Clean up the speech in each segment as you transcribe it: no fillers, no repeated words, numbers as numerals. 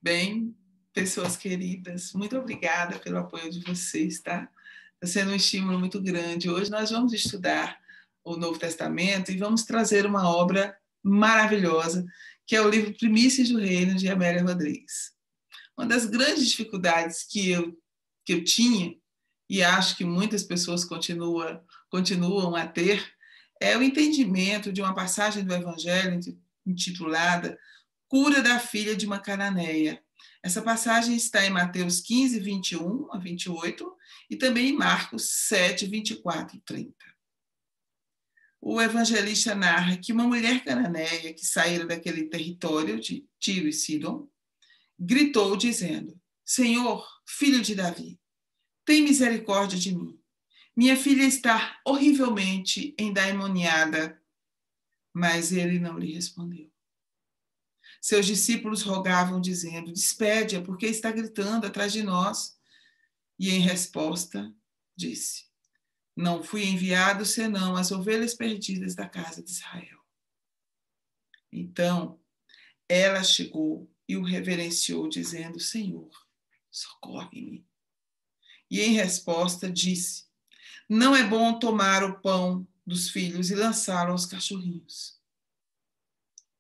Bem, pessoas queridas, muito obrigada pelo apoio de vocês, tá? Está sendo um estímulo muito grande. Hoje nós vamos estudar o Novo Testamento e vamos trazer uma obra maravilhosa, que é o livro Primícias do Reino, de Amélia Rodrigues. Uma das grandes dificuldades que eu tinha, e acho que muitas pessoas continuam a ter, é o entendimento de uma passagem do Evangelho intitulada Cura da filha de uma cananeia. Essa passagem está em Mateus 15, 21 a 28 e também em Marcos 7, 24 e 30. O evangelista narra que uma mulher cananeia que saíra daquele território de Tiro e Sidom gritou dizendo: Senhor, filho de Davi, tem misericórdia de mim. Minha filha está horrivelmente endemoniada. Mas ele não lhe respondeu. Seus discípulos rogavam, dizendo: despede-a, porque está gritando atrás de nós. E em resposta, disse: não fui enviado senão as ovelhas perdidas da casa de Israel. Então, ela chegou e o reverenciou, dizendo: Senhor, socorre-me. E em resposta disse: não é bom tomar o pão dos filhos e lançá-lo aos cachorrinhos.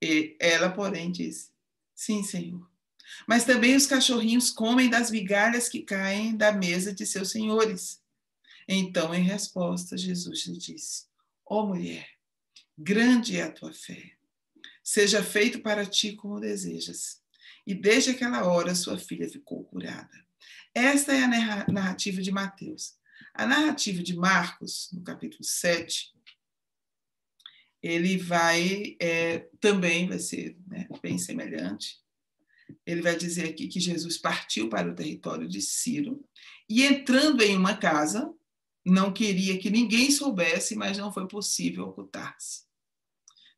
E ela, porém, disse: sim, Senhor. Mas também os cachorrinhos comem das migalhas que caem da mesa de seus senhores. Então, em resposta, Jesus lhe disse: ó mulher, grande é a tua fé. Seja feito para ti como desejas. E desde aquela hora sua filha ficou curada. Esta é a narrativa de Mateus. A narrativa de Marcos, no capítulo 7, ele também vai ser, né, bem semelhante. Ele vai dizer aqui que Jesus partiu para o território de Ciro e, entrando em uma casa, não queria que ninguém soubesse, mas não foi possível ocultar-se.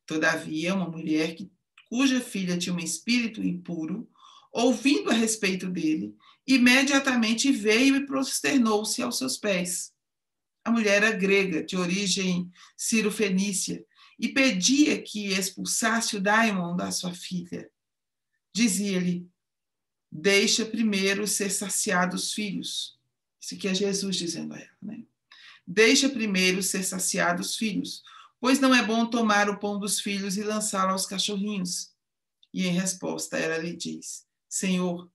Todavia, uma mulher cuja filha tinha um espírito impuro, ouvindo a respeito dele, imediatamente veio e prosternou-se aos seus pés. A mulher era grega, de origem ciro-fenícia, e pedia que expulsasse o daimon da sua filha. Dizia-lhe: deixa primeiro ser saciados os filhos. Isso aqui é Jesus dizendo a ela, né? Deixa primeiro ser saciados os filhos, pois não é bom tomar o pão dos filhos e lançá-lo aos cachorrinhos. E em resposta ela lhe diz: Senhor,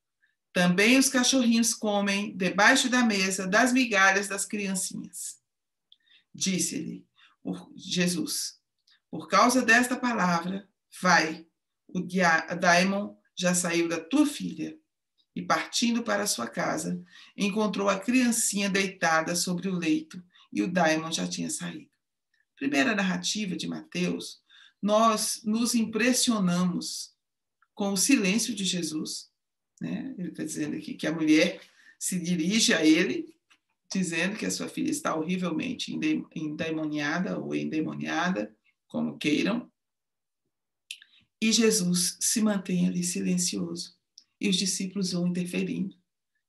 também os cachorrinhos comem debaixo da mesa das migalhas das criancinhas. Disse-lhe Jesus: por causa desta palavra, vai, o daimon já saiu da tua filha. E partindo para a sua casa, encontrou a criancinha deitada sobre o leito e o daimon já tinha saído. Primeira narrativa de Mateus, nós nos impressionamos com o silêncio de Jesus, né? Ele está dizendo aqui que a mulher se dirige a ele, dizendo que a sua filha está horrivelmente endemoniada ou endemoniada, como queiram, e Jesus se mantém ali silencioso. E os discípulos vão interferindo,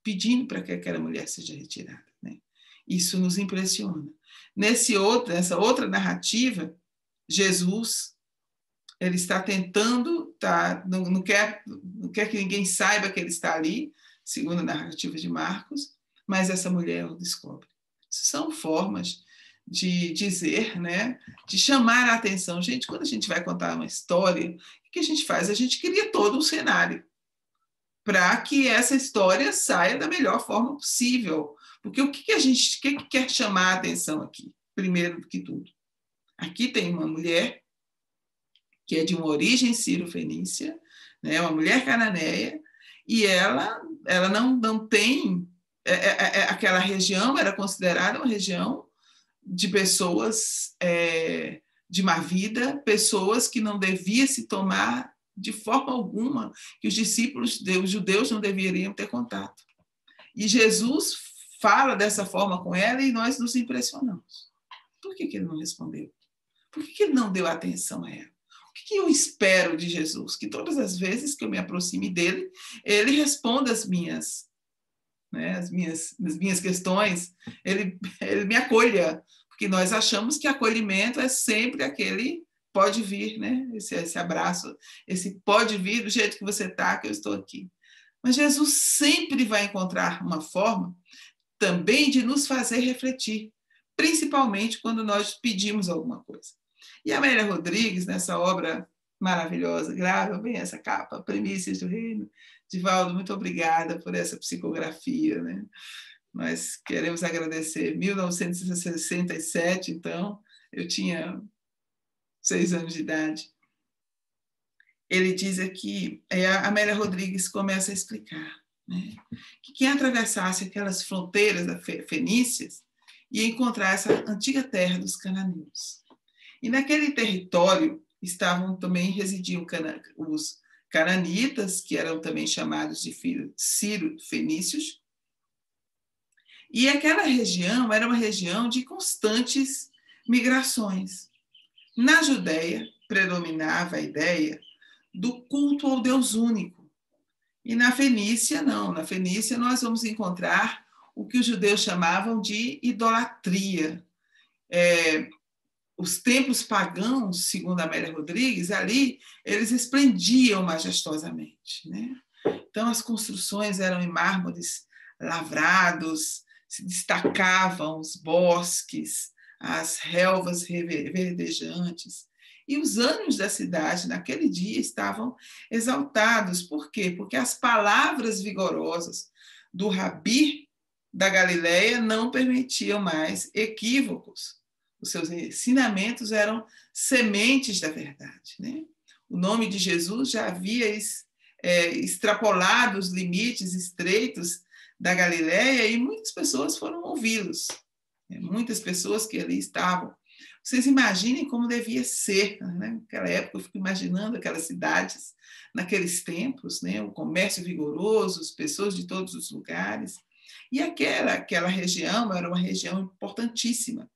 pedindo para que aquela mulher seja retirada, né? Isso nos impressiona. Nessa outra narrativa, Jesus, ele está tentando, não quer que ninguém saiba que ele está ali, segundo a narrativa de Marcos, mas essa mulher o descobre. São formas de dizer, né, de chamar a atenção. Gente, quando a gente vai contar uma história, o que a gente faz? A gente cria todo um cenário para que essa história saia da melhor forma possível. Porque o que a gente quer chamar a atenção aqui, primeiro do que tudo? Aqui tem uma mulher que é de uma origem ciro-fenícia, né, uma mulher cananeia, e ela não tem... aquela região era considerada uma região de pessoas de má vida, pessoas que não devia se tomar de forma alguma, que os discípulos, os judeus, não deveriam ter contato. E Jesus fala dessa forma com ela e nós nos impressionamos. Por que ele não respondeu? Por que ele não deu atenção a ela? O que eu espero de Jesus? Que todas as vezes que eu me aproxime dele, ele responda as minhas questões, ele me acolha, porque nós achamos que acolhimento é sempre aquele pode vir, né? Esse abraço, esse pode vir do jeito que você está, que eu estou aqui. Mas Jesus sempre vai encontrar uma forma também de nos fazer refletir, principalmente quando nós pedimos alguma coisa. E a Amélia Rodrigues, nessa obra maravilhosa, grava bem essa capa, Primícias do Reino. Divaldo, muito obrigada por essa psicografia, né? Nós queremos agradecer. 1967, então, eu tinha 6 anos de idade. Ele diz aqui, a Amélia Rodrigues começa a explicar, né, que quem atravessasse aquelas fronteiras da Fenícias ia encontrar essa antiga terra dos cananeus. E naquele território estavam também residiam os cananitas, que eram também chamados de filhos sírio-fenícios. E aquela região era uma região de constantes migrações. Na Judéia predominava a ideia do culto ao Deus único. E na Fenícia, não. Na Fenícia, nós vamos encontrar o que os judeus chamavam de idolatria. Os templos pagãos, segundo Amélia Rodrigues, ali, eles esplendiam majestosamente, né? Então, as construções eram em mármores lavrados, se destacavam os bosques, as relvas verdejantes. E os ânimos da cidade, naquele dia, estavam exaltados. Por quê? Porque as palavras vigorosas do Rabi da Galileia não permitiam mais equívocos. Os seus ensinamentos eram sementes da verdade, né? O nome de Jesus já havia extrapolado os limites estreitos da Galileia e muitas pessoas foram ouvi-los. Muitas pessoas que ali estavam. Vocês imaginem como devia ser, né? Naquela época, eu fico imaginando aquelas cidades, naqueles tempos, né? O comércio vigoroso, as pessoas de todos os lugares. E aquela região era uma região importantíssima.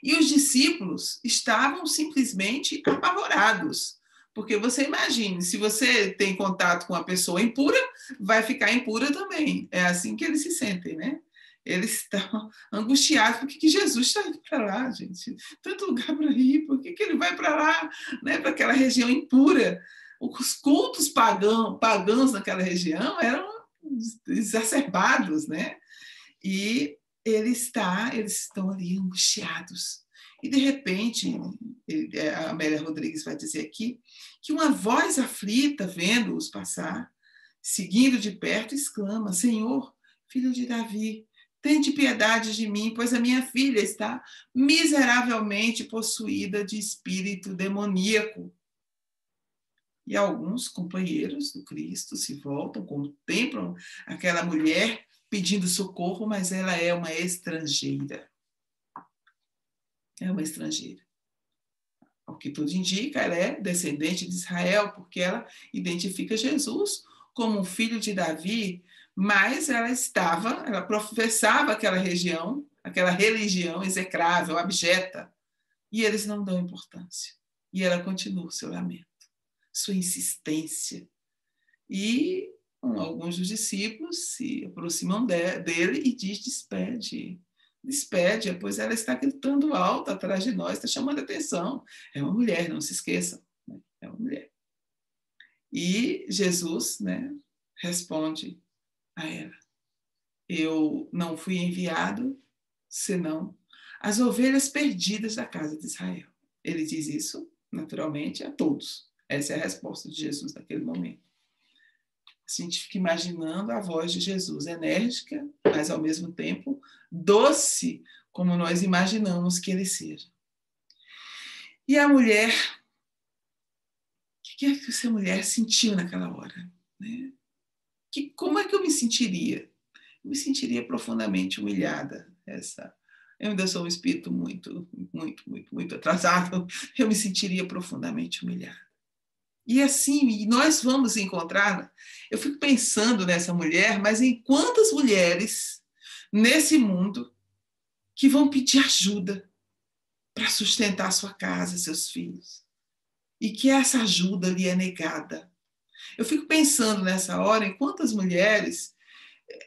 E os discípulos estavam simplesmente apavorados, porque você imagine, se você tem contato com uma pessoa impura, vai ficar impura também. É assim que eles se sentem, né? Eles estão angustiados. Por que Jesus está indo para lá, gente? Tanto lugar para ir, por que ele vai para lá, né? Para aquela região impura? Os cultos pagãos naquela região eram exacerbados, né? E eles estão ali angustiados. E, de repente, a Amélia Rodrigues vai dizer aqui que uma voz aflita, vendo-os passar, seguindo de perto, exclama: Senhor, filho de Davi, tende piedade de mim, pois a minha filha está miseravelmente possuída de espírito demoníaco. E alguns companheiros do Cristo se voltam, contemplam aquela mulher pedindo socorro, mas ela é uma estrangeira. É uma estrangeira. Ao que tudo indica, ela é descendente de Israel, porque ela identifica Jesus como um filho de Davi, mas ela professava aquela religião execrável, abjeta, e eles não dão importância. E ela continua o seu lamento, sua insistência. E alguns dos discípulos se aproximam dele e diz: despede, pois ela está gritando alto atrás de nós, está chamando a atenção. É uma mulher, não se esqueçam, né? É uma mulher. E Jesus, né, responde a ela: eu não fui enviado senão as ovelhas perdidas da casa de Israel. Ele diz isso, naturalmente, a todos. Essa é a resposta de Jesus naquele momento. A gente fica imaginando a voz de Jesus, enérgica, mas ao mesmo tempo doce, como nós imaginamos que ele seja. E a mulher, o que é que essa mulher sentiu naquela hora? Né? Como é que eu me sentiria? Eu me sentiria profundamente humilhada. Eu ainda sou um espírito muito, muito, muito, muito atrasado. Eu me sentiria profundamente humilhada. E assim, nós vamos encontrar, eu fico pensando nessa mulher, mas em quantas mulheres nesse mundo que vão pedir ajuda para sustentar sua casa, seus filhos, e que essa ajuda lhe é negada. Eu fico pensando nessa hora em quantas mulheres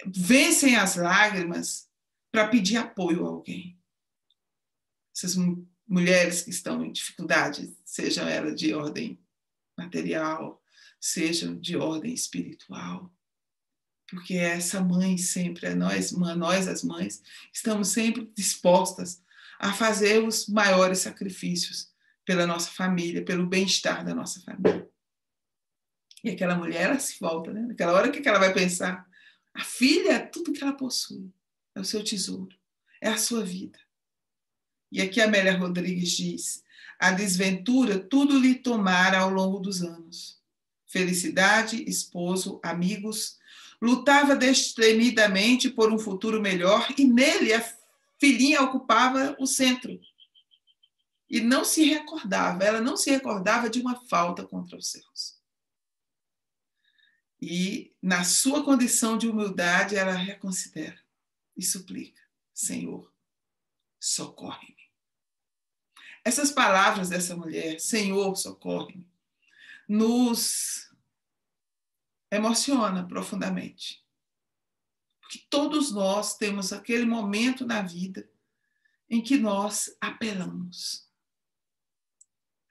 vencem as lágrimas para pedir apoio a alguém. Essas mulheres que estão em dificuldade, sejam elas de ordem material, seja de ordem espiritual. Porque essa mãe sempre, nós as mães, estamos sempre dispostas a fazer os maiores sacrifícios pela nossa família, pelo bem-estar da nossa família. E aquela mulher, ela se volta, né? Naquela hora, o que ela vai pensar? A filha é tudo que ela possui, é o seu tesouro, é a sua vida. E aqui a Amélia Rodrigues diz: a desventura tudo lhe tomara ao longo dos anos. Felicidade, esposo, amigos, lutava destemidamente por um futuro melhor e nele a filhinha ocupava o centro. E não se recordava, ela não se recordava de uma falta contra os céus. E na sua condição de humildade, ela reconsidera e suplica: Senhor, socorre-me. Essas palavras dessa mulher, Senhor, socorre-me, nos emociona profundamente. Porque todos nós temos aquele momento na vida em que nós apelamos.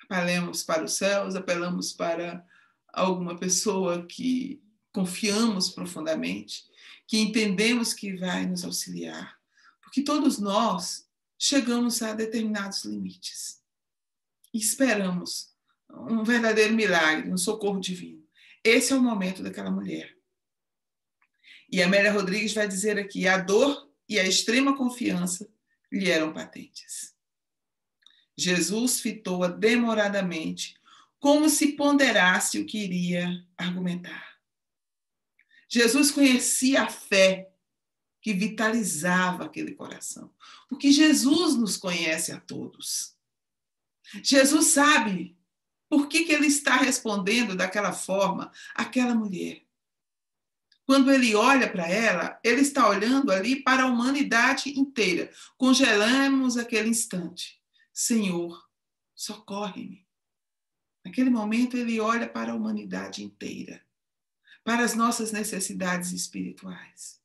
Apelamos para os céus, apelamos para alguma pessoa que confiamos profundamente, que entendemos que vai nos auxiliar. Porque todos nós chegamos a determinados limites e esperamos um verdadeiro milagre, um socorro divino. Esse é o momento daquela mulher. E a Amélia Rodrigues vai dizer aqui: a dor e a extrema confiança lhe eram patentes. Jesus fitou-a demoradamente, como se ponderasse o que iria argumentar. Jesus conhecia a fé que vitalizava aquele coração, porque Jesus nos conhece a todos. Jesus sabe por que ele está respondendo daquela forma àquela mulher. Quando ele olha para ela, ele está olhando ali para a humanidade inteira. Congelamos aquele instante. Senhor, socorre-me. Naquele momento, ele olha para a humanidade inteira, para as nossas necessidades espirituais.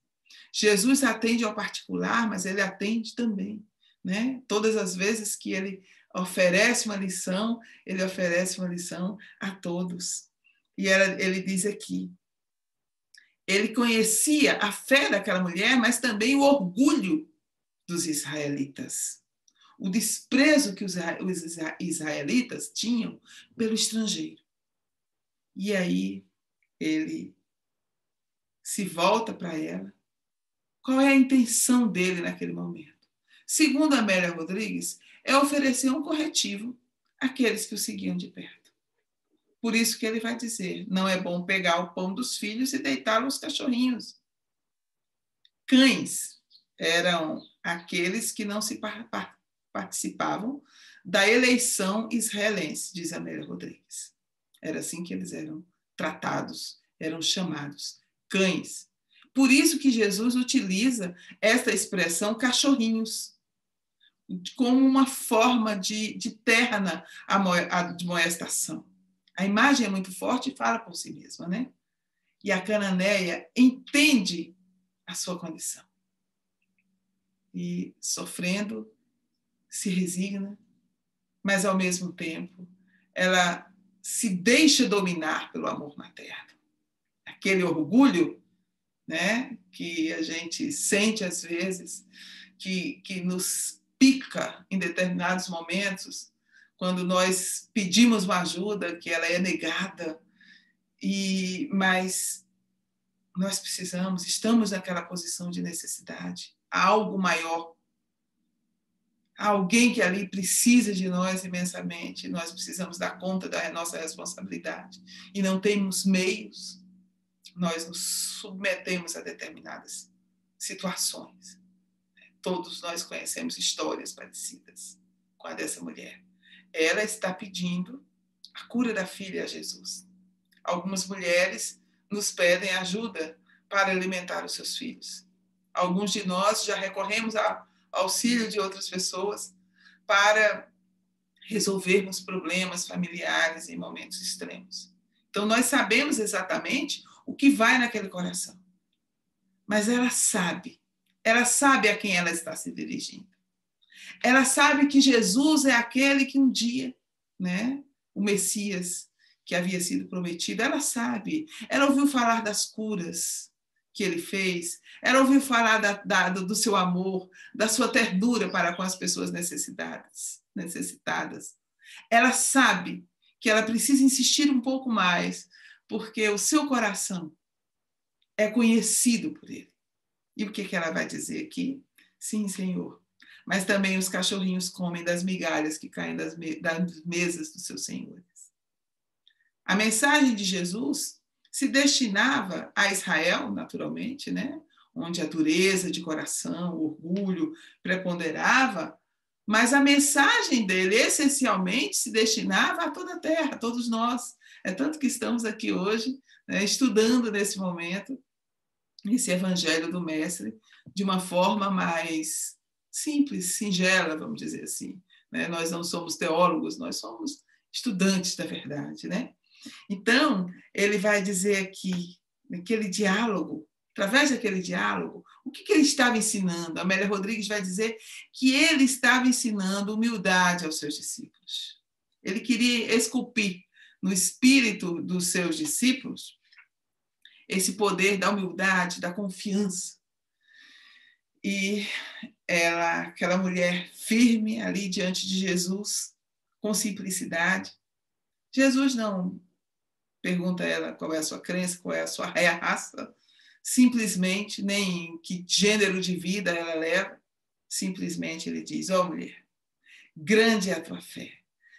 Jesus atende ao particular, mas ele atende também, né? Todas as vezes que ele oferece uma lição, ele oferece uma lição a todos. E ele diz aqui: ele conhecia a fé daquela mulher, mas também o orgulho dos israelitas. O desprezo que os israelitas tinham pelo estrangeiro. E aí ele se volta para ela. Qual é a intenção dele naquele momento? Segundo Amélia Rodrigues, é oferecer um corretivo àqueles que o seguiam de perto. Por isso que ele vai dizer: não é bom pegar o pão dos filhos e deitá-lo aos cachorrinhos. Cães eram aqueles que não se participavam da eleição israelense, diz Amélia Rodrigues. Era assim que eles eram tratados, eram chamados cães. Por isso que Jesus utiliza esta expressão cachorrinhos, como uma forma de terna admoestação. A imagem é muito forte e fala por si mesma, né? E a cananeia entende a sua condição. E sofrendo, se resigna, mas ao mesmo tempo ela se deixa dominar pelo amor materno. Aquele orgulho, né, que a gente sente às vezes, que nos pica em determinados momentos, quando nós pedimos uma ajuda, que ela é negada, mas nós estamos naquela posição de necessidade, há algo maior, há alguém que ali precisa de nós imensamente, nós precisamos dar conta da nossa responsabilidade, e não temos meios, nós nos submetemos a determinadas situações. Todos nós conhecemos histórias parecidas com a dessa mulher. Ela está pedindo a cura da filha a Jesus. Algumas mulheres nos pedem ajuda para alimentar os seus filhos. Alguns de nós já recorremos ao auxílio de outras pessoas para resolvermos problemas familiares em momentos extremos. Então, nós sabemos exatamente o que vai naquele coração. Mas ela sabe a quem ela está se dirigindo. Ela sabe que Jesus é aquele que um dia, né, o Messias, que havia sido prometido. Ela sabe, ela ouviu falar das curas que ele fez, ela ouviu falar do seu amor, da sua ternura para com as pessoas necessitadas. Ela sabe que ela precisa insistir um pouco mais, porque o seu coração é conhecido por ele. E o que ela vai dizer aqui? Sim, Senhor. Mas também os cachorrinhos comem das migalhas que caem das mesas dos seus senhores. A mensagem de Jesus se destinava a Israel, naturalmente, né? Onde a dureza de coração, o orgulho preponderava, mas a mensagem dele, essencialmente, se destinava a toda a terra, a todos nós. É tanto que estamos aqui hoje, né, estudando nesse momento esse evangelho do Mestre de uma forma mais simples, singela, vamos dizer assim. Né? Nós não somos teólogos, nós somos estudantes da verdade, né? Então, ele vai dizer aqui, naquele diálogo, através daquele diálogo, o que ele estava ensinando? Amélia Rodrigues vai dizer que ele estava ensinando humildade aos seus discípulos. Ele queria esculpir no espírito dos seus discípulos esse poder da humildade, da confiança. E ela, aquela mulher firme ali diante de Jesus, com simplicidade. Jesus não pergunta a ela qual é a sua crença, qual é a sua raça, simplesmente, nem que gênero de vida ela leva, simplesmente ele diz, ó mulher, grande é a tua fé,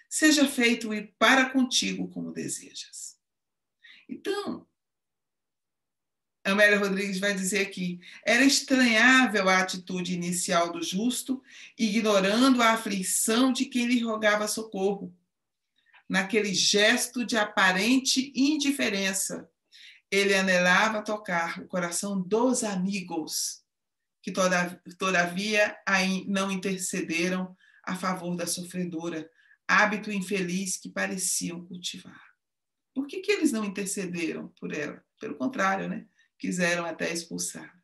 seja feito e para contigo como desejas. Então, Amélia Rodrigues vai dizer aqui, era estranhável a atitude inicial do justo, ignorando a aflição de quem lhe rogava socorro. Naquele gesto de aparente indiferença, ele anelava tocar o coração dos amigos, que todavia não intercederam a favor da sofredora, hábito infeliz que pareciam cultivar. Por que eles não intercederam por ela? Pelo contrário, né? Quiseram até expulsar.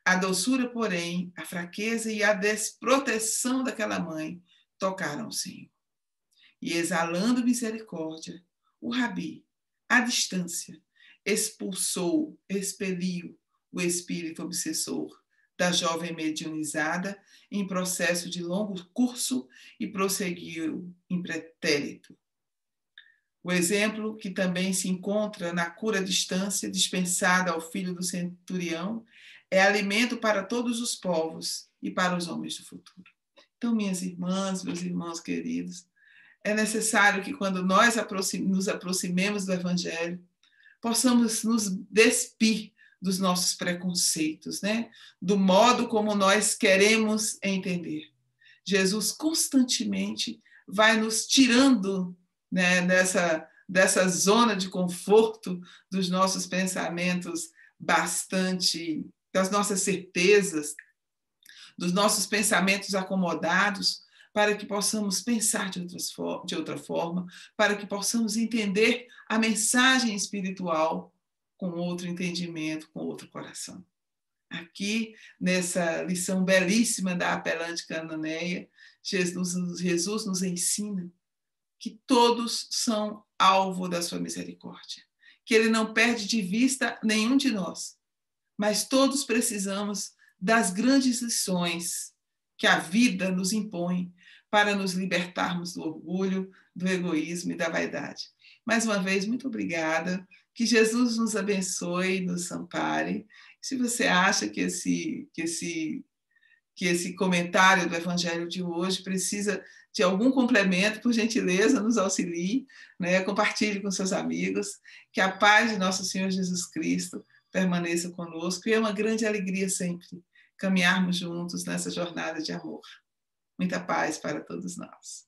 A doçura, porém, a fraqueza e a desproteção daquela mãe tocaram o Senhor. E exalando misericórdia, o rabi, à distância, expeliu o espírito obsessor da jovem mediunizada em processo de longo curso e prosseguiu em pretérito. O exemplo que também se encontra na cura à distância dispensada ao filho do centurião é alimento para todos os povos e para os homens do futuro. Então, minhas irmãs, meus irmãos queridos, é necessário que quando nós nos aproximemos do Evangelho, possamos nos despir dos nossos preconceitos, né? Do modo como nós queremos entender. Jesus constantemente vai nos tirando, né, dessa zona de conforto dos nossos pensamentos das nossas certezas, dos nossos pensamentos acomodados, para que possamos pensar de outra forma, para que possamos entender a mensagem espiritual com outro entendimento, com outro coração. Aqui, nessa lição belíssima da Apelante Cananeia, Jesus nos ensina que todos são alvo da sua misericórdia, que ele não perde de vista nenhum de nós, mas todos precisamos das grandes lições que a vida nos impõe para nos libertarmos do orgulho, do egoísmo e da vaidade. Mais uma vez, muito obrigada. Que Jesus nos abençoe, nos ampare. Se você acha que esse comentário do Evangelho de hoje precisa de algum complemento, por gentileza, nos auxilie, né? Compartilhe com seus amigos. Que a paz de nosso Senhor Jesus Cristo permaneça conosco. E é uma grande alegria sempre caminharmos juntos nessa jornada de amor. Muita paz para todos nós.